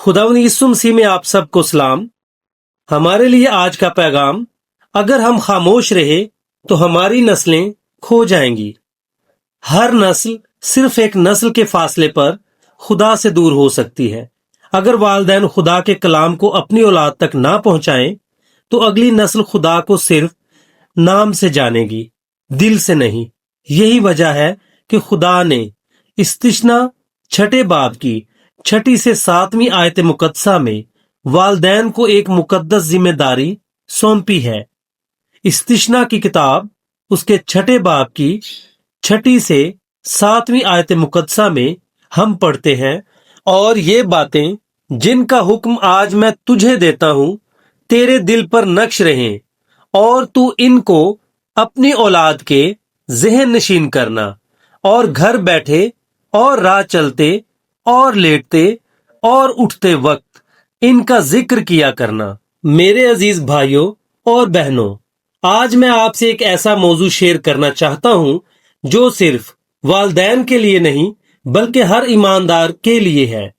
खुदावंद यीशु मसीह में आप सबको सलाम। हमारे लिए आज का पैगाम, अगर हम खामोश रहे तो हमारी नस्लें खो जाएंगी। हर नस्ल सिर्फ एक नस्ल के फासले पर खुदा से दूर हो सकती है। अगर वालिदैन खुदा के कलाम को अपनी औलाद तक ना पहुंचाएं तो अगली नस्ल खुदा को सिर्फ नाम से जानेगी, दिल से नहीं। यही वजह है कि खुदा ने इस्तिश्ना 6 बाब की 6 से 7वीं आयत मुकद्दसा में वालिदैन को एक मुकद्दस जिम्मेदारी सौंपी है। इस्तिश्ना की किताब उसके 6 बाब की 6 से 7वीं आयत मुकद्दसा में हम पढ़ते हैं, और ये बातें जिनका हुक्म आज मैं तुझे देता हूँ तेरे दिल पर नक्श रहें, और तू इनको अपनी औलाद के ज़हन नशीन करना, और घर बैठे और राह चलते और लेटते और उठते वक्त इनका जिक्र किया करना। मेरे अजीज भाइयों और बहनों, आज मैं आपसे एक ऐसा मौजू शेयर करना चाहता हूं जो सिर्फ वालिदैन के लिए नहीं बल्कि हर ईमानदार के लिए है।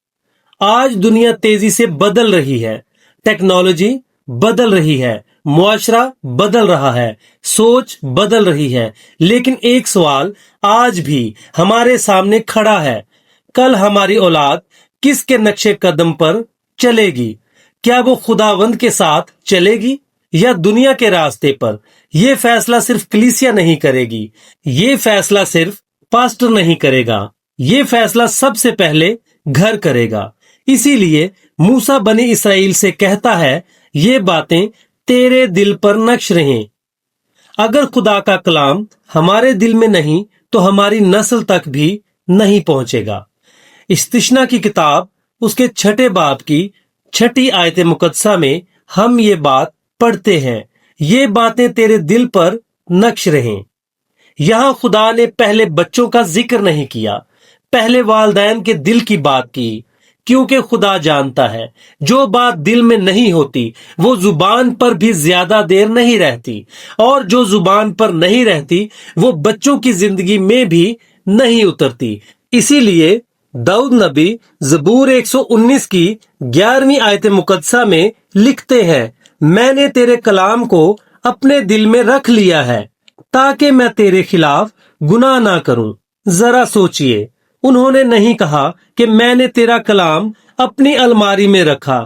आज दुनिया तेजी से बदल रही है, टेक्नोलॉजी बदल रही है, मुआशरा बदल रहा है, सोच बदल रही है, लेकिन एक सवाल आज भी हमारे सामने खड़ा है। कल हमारी औलाद किसके नक्शे कदम पर चलेगी? क्या वो खुदावंद के साथ चलेगी या दुनिया के रास्ते पर? ये फैसला सिर्फ कलीसिया नहीं करेगी, ये फैसला सिर्फ पास्टर नहीं करेगा, ये फैसला सबसे पहले घर करेगा। इसीलिए मूसा बनी इसराइल से कहता है, ये बातें तेरे दिल पर नक्श रहें। अगर खुदा का कलाम हमारे दिल में नहीं तो हमारी नस्ल तक भी नहीं पहुंचेगा। इस्तिश्ना की किताब उसके 6 बाब की 6 आयत मुकद्दसा में हम ये बात पढ़ते हैं, ये बातें तेरे दिल पर नक्श रहें। यहाँ खुदा ने पहले बच्चों का जिक्र नहीं किया, पहले वालिदैन के दिल की बात की, क्योंकि खुदा जानता है जो बात दिल में नहीं होती वो जुबान पर भी ज्यादा देर नहीं रहती, और जो जुबान पर नहीं रहती वो बच्चों की जिंदगी में भी नहीं उतरती। इसीलिए दाऊद नबी ज़बूर 119 की 11वीं आयत मुकद्दसा में लिखते हैं, मैंने तेरे कलाम को अपने दिल में रख लिया है ताकि मैं तेरे खिलाफ गुनाह ना करूं। जरा सोचिए, उन्होंने नहीं कहा कि मैंने तेरा कलाम अपनी अलमारी में रखा,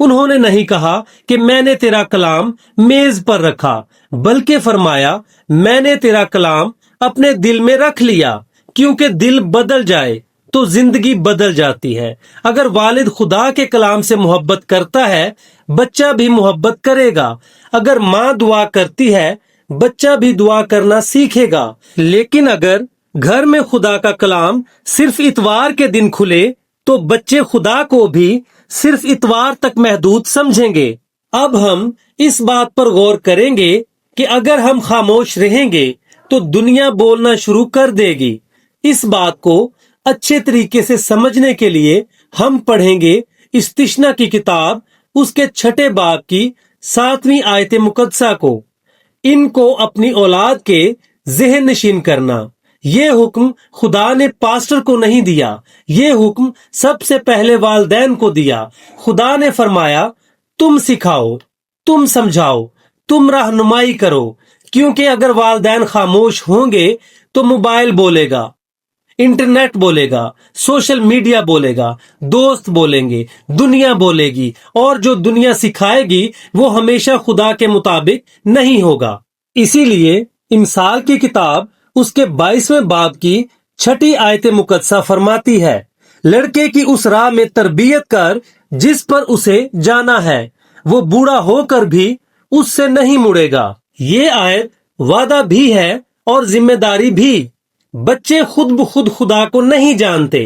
उन्होंने नहीं कहा कि मैंने तेरा कलाम मेज पर रखा, बल्कि फरमाया मैंने तेरा कलाम अपने दिल में रख लिया। क्योंकि दिल बदल जाए तो जिंदगी बदल जाती है। अगर वालिद खुदा के कलाम से मोहब्बत करता है, बच्चा भी मोहब्बत करेगा। अगर माँ दुआ करती है, बच्चा भी दुआ करना सीखेगा। लेकिन अगर घर में खुदा का कलाम सिर्फ इतवार के दिन खुले तो बच्चे खुदा को भी सिर्फ इतवार तक महदूद समझेंगे। अब हम इस बात पर गौर करेंगे कि अगर हम खामोश रहेंगे तो दुनिया बोलना शुरू कर देगी। इस बात को अच्छे तरीके से समझने के लिए हम पढ़ेंगे इस्तिश्ना की किताब उसके 6 बाब की 7वीं आयत मुकद्दसा को। इनको अपनी औलाद के ज़हन नशीन करना, ये हुक्म खुदा ने पास्टर को नहीं दिया, ये हुक्म सबसे पहले वालिदैन को दिया। खुदा ने फरमाया, तुम सिखाओ, तुम समझाओ, तुम रहनुमाई करो, क्योंकि अगर वालिदैन खामोश होंगे तो मोबाइल बोलेगा, इंटरनेट बोलेगा, सोशल मीडिया बोलेगा, दोस्त बोलेंगे, दुनिया बोलेगी, और जो दुनिया सिखाएगी वो हमेशा खुदा के मुताबिक नहीं होगा। इसीलिए इमसाल की किताब उसके 22वें बाब की 6 आयत मुकद्दसा फरमाती है, लड़के की उस राह में तरबियत कर जिस पर उसे जाना है, वो बूढ़ा होकर भी उससे नहीं मुड़ेगा। ये आयत वादा भी है और जिम्मेदारी भी। बच्चे खुद ब खुद खुदा को नहीं जानते,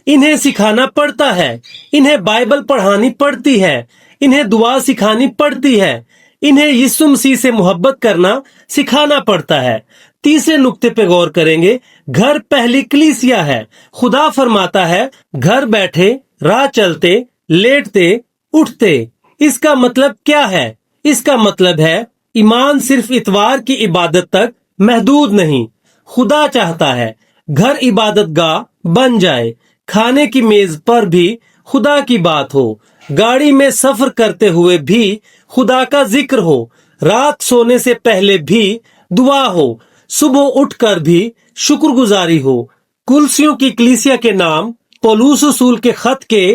इन्हें सिखाना पड़ता है, इन्हें बाइबल पढ़ानी पड़ती है, इन्हें दुआ सिखानी पड़ती है, इन्हें यीशु मसीह से मोहब्बत करना सिखाना पड़ता है। तीसरे नुक्ते पे गौर करेंगे, घर पहली कलीसिया है। खुदा फरमाता है, घर बैठे, राह चलते, लेटते, उठते। इसका मतलब क्या है? इसका मतलब है ईमान सिर्फ इतवार की इबादत तक महदूद नहीं। खुदा चाहता है घर इबादत गाह बन जाए, खाने की मेज पर भी خدا کی بات ہو، گاڑی میں سفر کرتے ہوئے بھی خدا کا ذکر ہو، رات سونے سے پہلے بھی دعا ہو، صبح اٹھ کر بھی شکر گزاری ہو۔ کلسیوں کی کلیسیا کے نام پولس رسول کے خط کے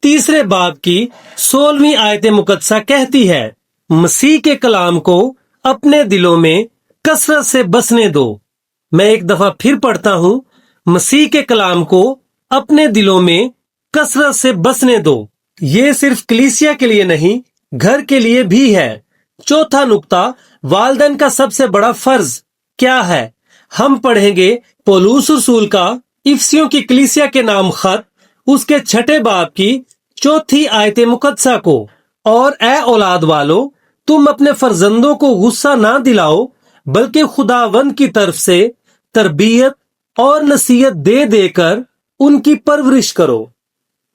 3 باب کی 16ویں آیت مقدسہ کہتی ہے، مسیح کے کلام کو اپنے دلوں میں کثرت سے بسنے دو۔ میں ایک دفعہ پھر پڑھتا ہوں، مسیح کے کلام کو اپنے دلوں میں کثرت سے بسنے دو۔ یہ صرف کلیسیا کے لیے نہیں، گھر کے لیے بھی ہے۔ چوتھا نقطہ، والدین کا سب سے بڑا فرض کیا ہے؟ ہم پڑھیں گے پولس رسول کا افسیوں کی کلیسیا کے نام خط، اس کے 6 باب کی 4 آیت مقدسہ کو، اور اے اولاد والو، تم اپنے فرزندوں کو غصہ نہ دلاؤ، بلکہ خداوند کی طرف سے تربیت اور نصیحت دے دے کر ان کی پرورش کرو۔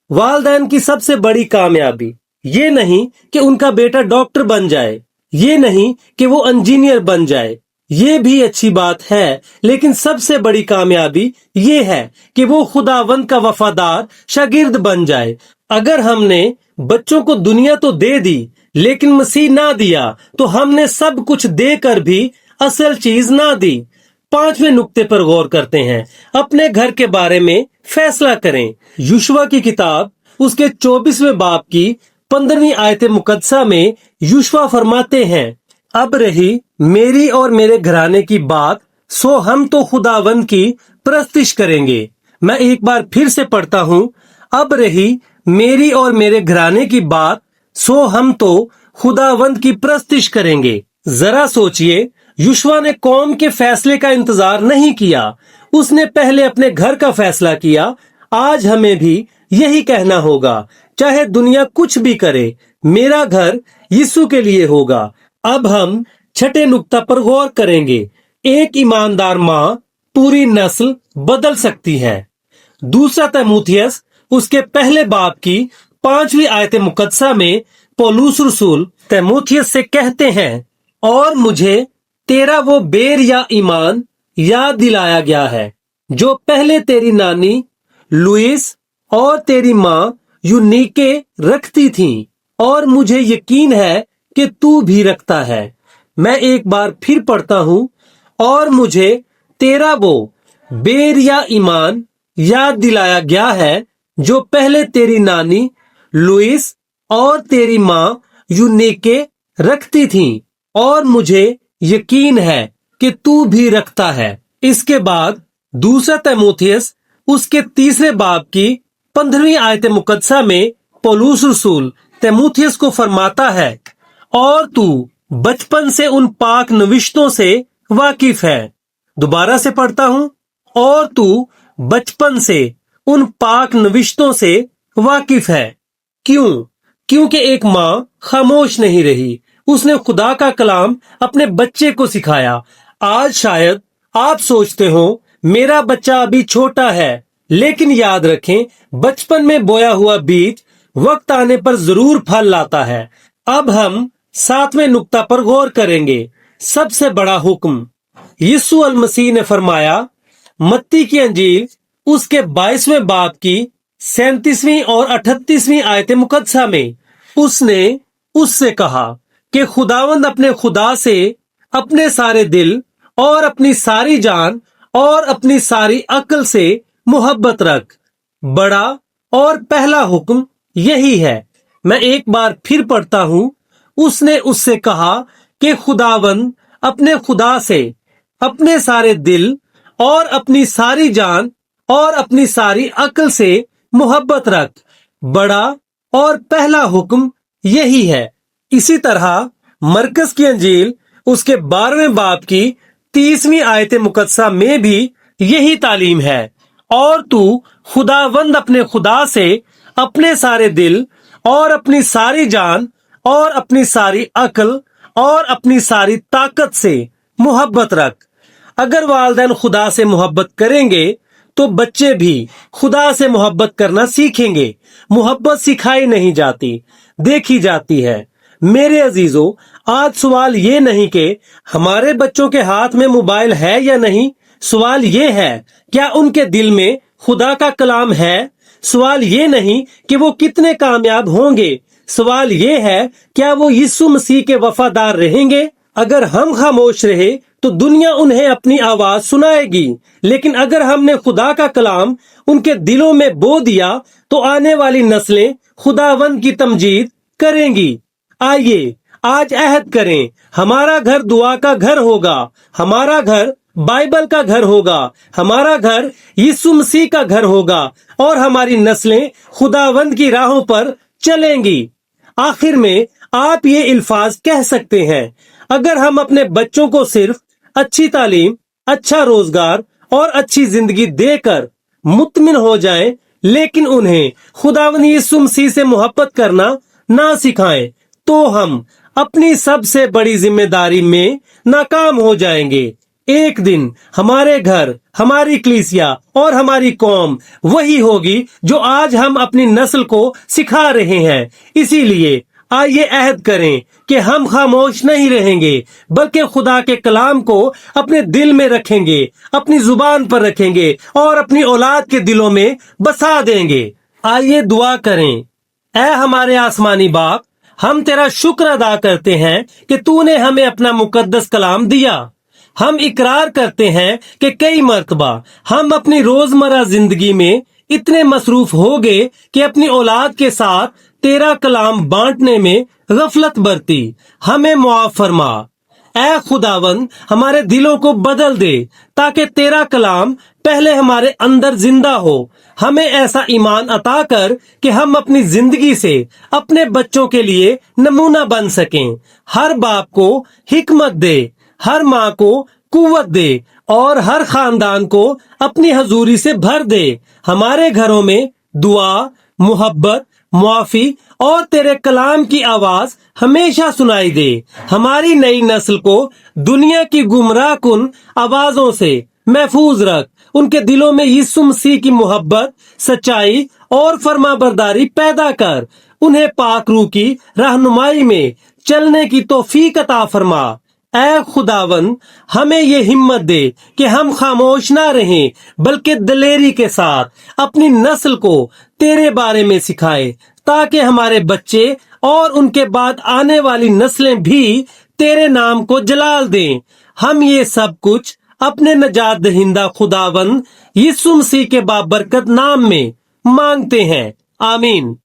والدین کی سب سے بڑی کامیابی یہ نہیں کہ ان کا بیٹا ڈاکٹر بن جائے، یہ نہیں کہ وہ انجینئر بن جائے، یہ بھی اچھی بات ہے، لیکن سب سے بڑی کامیابی یہ ہے کہ وہ خداوند کا وفادار شاگرد بن جائے۔ اگر ہم نے بچوں کو دنیا تو دے دی لیکن مسیح نہ دیا تو ہم نے سب کچھ دے کر بھی اصل چیز نہ دی۔ 5ویں نقطے پر غور کرتے ہیں، اپنے گھر کے بارے میں فیصلہ کریں۔ یوشوا کی کتاب اس کے 24ویں باب کی 15ویں آیت مقدسہ میں یوشوا فرماتے ہیں، اب رہی میری اور میرے گھرانے کی بات، سو ہم تو خداوند کی پرستش کریں گے۔ میں ایک بار پھر سے پڑھتا ہوں، اب رہی میری اور میرے گھرانے کی بات، سو ہم تو خداوند کی پرستش کریں گے۔ ذرا سوچئے، یوشوا نے قوم کے فیصلے کا انتظار نہیں کیا، اس نے پہلے اپنے گھر کا فیصلہ کیا۔ آج ہمیں بھی یہی کہنا ہوگا، چاہے دنیا کچھ بھی کرے، میرا گھر یسوع کے لیے ہوگا۔ اب ہم 6 نقطہ پر غور کریں گے، ایک ایماندار ماں پوری نسل بدل سکتی ہے۔ 2 تیموتھیوس اس کے 1 باب کی 5ویں آیت مقدسہ میں پولس رسول تیموتھیوس سے کہتے ہیں، اور مجھے تیرا وہ بیر یا ایمان یاد دلایا گیا ہے جو پہلے تیری نانی لوئس اور تیری ماں یونیکے رکھتی تھیں، اور مجھے یقین ہے کہ تو بھی رکھتا ہے۔ میں ایک بار پھر پڑھتا ہوں، اور مجھے تیرا وہ بیر یا ایمان یاد دلایا گیا ہے جو پہلے تیری نانی لوئس اور تیری ماں یونیکے رکھتی تھیں، اور مجھے یقین ہے کہ تو بھی رکھتا ہے۔ اس کے بعد 2 تیموتھیوس اس کے 3 باب کی 15ویں آیت مقدسہ میں پولس رسول تیموتھیوس کو فرماتا ہے، اور تو بچپن سے ان پاک نوشتوں سے واقف ہے۔ دوبارہ سے پڑھتا ہوں، اور تو بچپن سے ان پاک نوشتوں سے واقف ہے۔ کیوں؟ کیونکہ ایک ماں خاموش نہیں رہی، اس نے خدا کا کلام اپنے بچے کو سکھایا۔ آج شاید آپ سوچتے ہو میرا بچہ ابھی چھوٹا ہے، لیکن یاد رکھیں بچپن میں بویا ہوا بیج وقت آنے پر ضرور پھل لاتا ہے۔ اب ہم 7ویں نقطہ پر غور کریں گے، سب سے بڑا حکم۔ یسوع المسیح نے فرمایا، متی کی انجیل اس کے 22ویں باب کی 37ویں اور 38ویں آیت مقدسہ میں اس نے اس سے کہا کہ خداوند اپنے خدا سے اپنے سارے دل اور اپنی ساری جان اور اپنی ساری عقل سے محبت رکھ۔ بڑا اور پہلا حکم یہی ہے۔ میں ایک بار پھر پڑھتا ہوں، اس نے اس سے کہا کہ خداوند اپنے خدا سے اپنے سارے دل اور اپنی ساری جان اور اپنی ساری عقل سے محبت رکھ۔ بڑا اور پہلا حکم یہی ہے۔ اسی طرح مرکز کی انجیل اس کے 12ویں باب کی 30ویں آیت مقدسہ میں بھی یہی تعلیم ہے، اور تو خداوند اپنے خدا سے اپنے سارے دل اور اپنی ساری جان اور اپنی ساری عقل اور اپنی ساری طاقت سے محبت رکھ۔ اگر والدین خدا سے محبت کریں گے تو بچے بھی خدا سے محبت کرنا سیکھیں گے۔ محبت سکھائی نہیں جاتی، دیکھی جاتی ہے۔ میرے عزیزو، آج سوال یہ نہیں کہ ہمارے بچوں کے ہاتھ میں موبائل ہے یا نہیں، سوال یہ ہے کیا ان کے دل میں خدا کا کلام ہے؟ सवाल ये नहीं कि वो कितने कामयाब होंगे, सवाल ये है क्या वो यीशु मसीह के वफादार रहेंगे। अगर हम खामोश रहे तो दुनिया उन्हें अपनी आवाज सुनाएगी, लेकिन अगर हमने खुदा का कलाम उनके दिलों में बो दिया तो आने वाली नस्लें खुदावंद की तमजीद करेंगी। आइए आज अहद करें, हमारा घर दुआ का घर होगा, हमारा घर बाइबल का घर होगा, हमारा घर यीशु मसीह का घर होगा और हमारी नस्लें खुदावंद की राहों पर चलेंगी। आखिर में आप ये अल्फाज कह सकते हैं, अगर हम अपने बच्चों को सिर्फ अच्छी तालीम, अच्छा रोजगार और अच्छी जिंदगी देकर मुतमिन हो जाएं, लेकिन उन्हें खुदावंद यीशु मसीह से मोहब्बत करना ना सिखाएं, तो हम अपनी सबसे बड़ी जिम्मेदारी में नाकाम हो जाएंगे। एक दिन हमारे घर, हमारी कलीसिया और हमारी कौम वही होगी जो आज हम अपनी नस्ल को सिखा रहे हैं। इसीलिए आइए अहद करें कि हम खामोश नहीं रहेंगे, बल्कि खुदा के कलाम को अपने दिल में रखेंगे, अपनी जुबान पर रखेंगे और अपनी औलाद के दिलों में बसा देंगे। आइए दुआ करें। ऐ हमारे आसमानी बाप, हम तेरा शुक्र अदा करते हैं कि तूने हमें अपना मुकद्दस कलाम दिया। हम इकरार करते हैं कि कई मर्तबा हम अपनी रोजमर्रा जिंदगी में इतने मसरूफ हो गए कि अपनी औलाद के साथ तेरा कलाम बांटने में गफलत बरती। हमें मुआफ फरमा। ऐ खुदावंद, हमारे दिलों को बदल दे ताकि तेरा कलाम पहले हमारे अंदर जिंदा हो। हमें ऐसा ईमान अता कर कि हम अपनी जिंदगी से अपने बच्चों के लिए नमूना बन सकें। हर बाप को हिकमत दे, हर माँ को कुव्वत दे और हर खानदान को अपनी हजूरी से भर दे। हमारे घरों में दुआ, मोहब्बत, मुआफी और तेरे कलाम की आवाज हमेशा सुनाई दे। हमारी नई नस्ल को दुनिया की गुमराह कुन आवाजों से महफूज रख। उनके दिलों में यीशु मसीह की मोहब्बत, सच्चाई और फरमाबरदारी पैदा कर। उन्हें पाक रूह की रहनुमाई में चलने की तौफीक अता फरमा। ऐ खुदावन, हमें ये हिम्मत दे कि हम खामोश ना रहें, बल्कि दलेरी के साथ अपनी नस्ल को तेरे बारे में सिखाए, ताकि हमारे बच्चे और उनके बाद आने वाली नस्लें भी तेरे नाम को जलाल दें। हम ये सब कुछ अपने नजात दहिंदा खुदावंद यीशु मसीह के बाबरकत नाम में मांगते हैं। आमीन।